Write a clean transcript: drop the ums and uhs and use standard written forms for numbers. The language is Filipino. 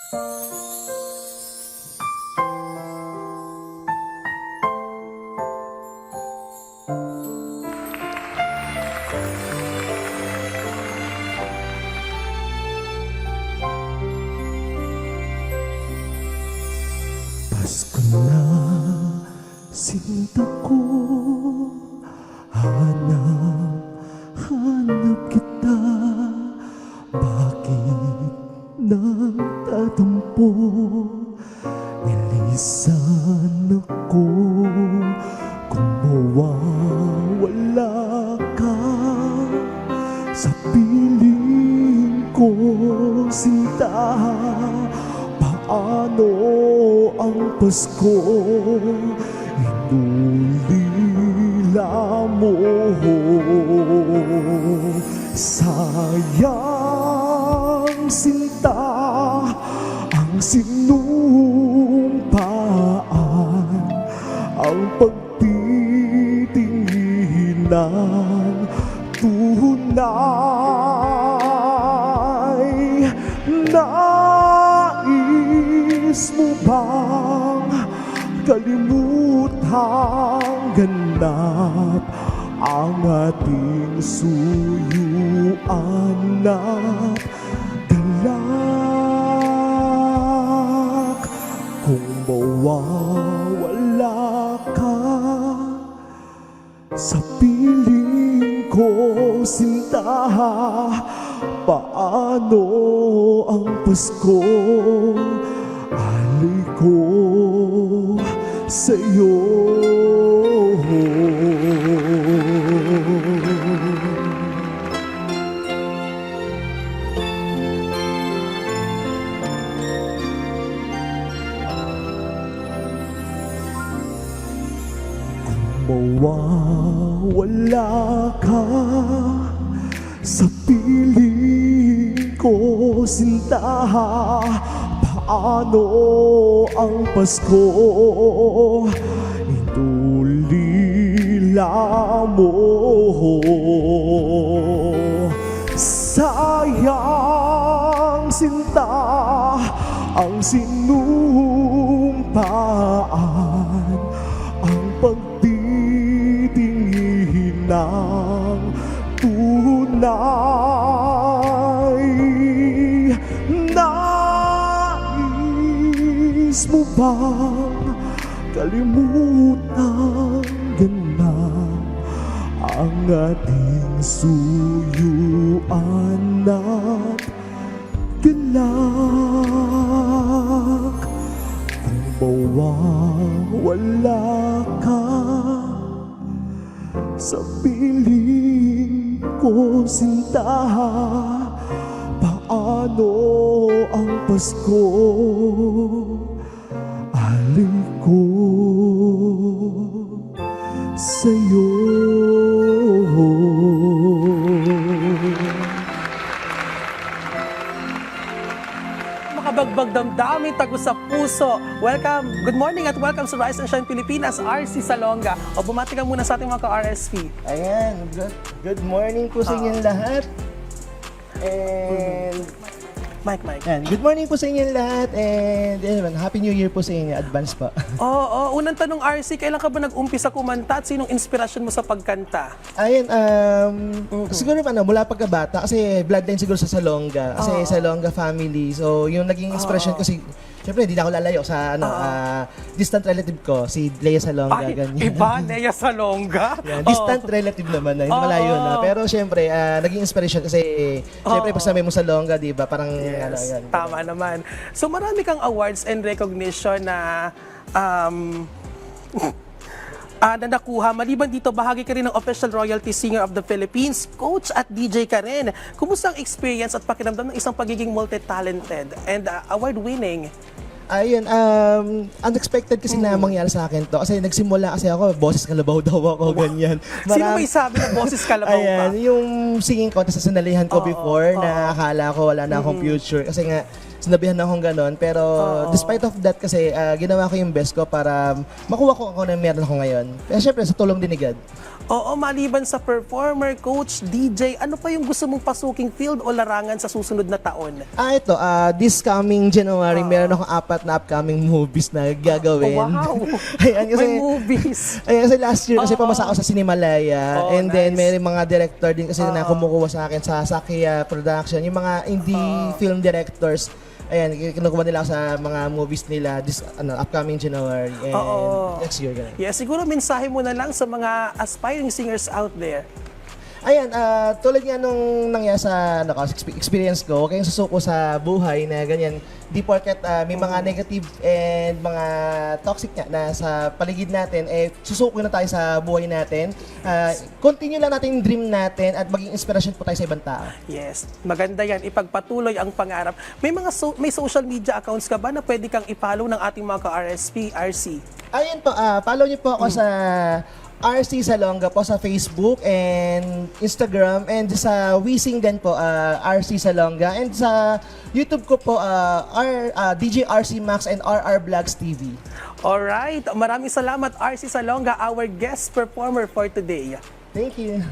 Pasko na, sinta ko, hanap kita. Bakit nagtatampo? Nilisan ako kung mawawala ka sa piling ko, sinta. Paano ang Pasko inulila mo? Sayang, sinta, ang sinumpaan, ang pagtitingin ng tunay. Nais mo bang kalimutang ganap ang ating suyuan at galak? Kung mawawala ka sa piling ko, sinta, paano ang Pasko? Alay ko sa'yo. Kung mawawala ka sa piling ko, sinta, paano ang Pasko inulila mo? Sayang, sinta, ang sinumpaan, ang pagtitingin ng tunay. Nais mo bang kalimutang ganap ang ating suyuan at galak? Kung mawawala ka sa piling ko, sinta, paano ang Pasko? Alay ko sa'yo. Makabagbag damdamin, tago sa puso. Welcome, good morning at welcome sa Rise and Shine Pilipinas, RC Salonga. O bumati ka muna sa ating mga ka-RSP. Ayan, good morning po sa inyong lahat. And Mike. yan, good morning po sa inyong lahat and Happy New Year po sa inyo, advance pa. Oo, unang tanong, RC, kailan ka ba nag-umpisa kumanta at sinong inspirasyon mo sa pagkanta? Ayun, siguro mula pagkabata, kasi bloodline siguro sa Salonga, kasi Salonga family. So, yung naging inspiration ko syempre, hindi na ako lalayo sa distant relative ko, si Lea Salonga. Ay, ganyan. iba, Lea Salonga. Yan, distant relative naman na, hindi malayo na. Pero syempre, naging inspiration kasi, syempre, pag sabi mo Salonga, di ba, parang, yan. Tama naman. So marami kang awards and recognition na na nakuha. Maliban dito, bahagi ka rin ng Official Royalty Singer of the Philippines, coach at DJ ka rin. Kumusta ang experience at pakiramdam ng isang pagiging multi-talented and award-winning? Ayun, unexpected kasi na mangyari sa akin to. Kasi nagsimula kasi ako, boses kalabaw daw ako, ganyan. Sino may sabi na boses kalabaw ka? Ayan, yung singing contest sa sinalihan ko before, na akala ko wala na akong future. Kasi nga, sinabihan akong ganon. Pero despite of that kasi, ginawa ko yung best ko para makuha ko ako na meron ako ngayon. Kaya syempre, sa tulong din ni God. Oo, maliban sa performer, coach, DJ, ano pa yung gusto mong pasuking field o larangan sa susunod na taon? Ito, this coming January, meron akong 4 na upcoming movies na gagawin. Wow! Ayan, kasi, May movies. ayan, kasi last year, kasi pumasa ako sa Cinemalaya. Oh, And then, nice. may mga director din kasi na kumukuha sa akin sa Sakia Production. Yung mga indie film directors. Ayan, kinukuha nila ako sa mga movies nila this upcoming January and next year. Ganun. Yeah, siguro mensahe mo na lang sa mga aspiring singers out there. Ayan, tulad nga nung nangyari sa experience ko, huwag kayong susuko sa buhay na ganyan. Di porket may mga negative and mga toxic nga na sa paligid natin, susuko na tayo sa buhay natin. Continue lang natin yung dream natin at maging inspiration po tayo sa ibang tao. Yes, maganda yan. Ipagpatuloy ang pangarap. May mga may social media accounts ka ba na pwede kang i-follow ng ating mga ka-RSP, RC? Ayun po, follow niyo po ako sa RC Salonga po sa Facebook and Instagram, and sa Wising din po, RC Salonga, and sa YouTube ko po, DJ RC Max and RR Vlogs TV. Alright, maraming salamat RC Salonga, our guest performer for today. Thank you.